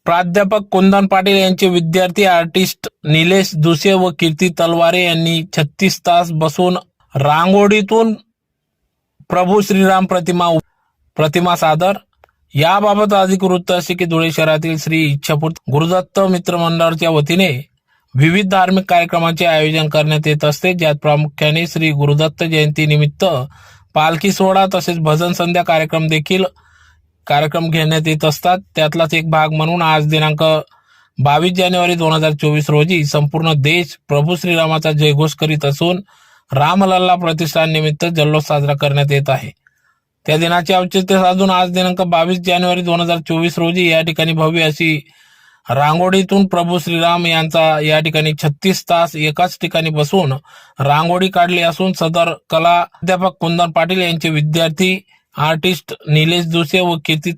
प्राध्यापक कुंदन पाटील यांचे विद्यार्थी आर्टिस्ट निलेश दुसे व कीर्ती तलवारे यांनी 36 तास बसून रांगोळीतून प्रभू श्रीराम प्रतिमा सादर। याबाबत अधिक वृत्त असे की धुळे शहरातील श्री इच्छापूर्ती गुरुदत्त मित्र मंडळाच्या वतीने विविध धार्मिक कार्यक्रमांचे आयोजन करण्यात येत असते, ज्यात प्रामुख्याने श्री गुरुदत्त जयंती निमित्त पालखी सोहळा तसेच भजन संध्या कार्यक्रम घेण्यात येत असतात। त्यातलाच एक भाग म्हणून आज दिनांक 22 जानेवारी 2024 रोजी संपूर्ण देश प्रभू श्रीरामाचा जयघोष करीत असून रामलल्ला प्रतिष्ठान निमित्त जल्लोष साजरा करण्यात येत आहे। त्या दिनाचे औचित्य साधून आज दिनांक 22 जानेवारी 2024 रोजी या ठिकाणी भव्य अशी रांगोळीतून प्रभू श्रीराम यांचा या ठिकाणी 36 तास एकाच ठिकाणी बसून रांगोळी काढली असून सदर कला प्राध्यापक कुंदन पाटील यांचे विद्यार्थी आर्टिस्ट निलेश दुसे व कीर्ती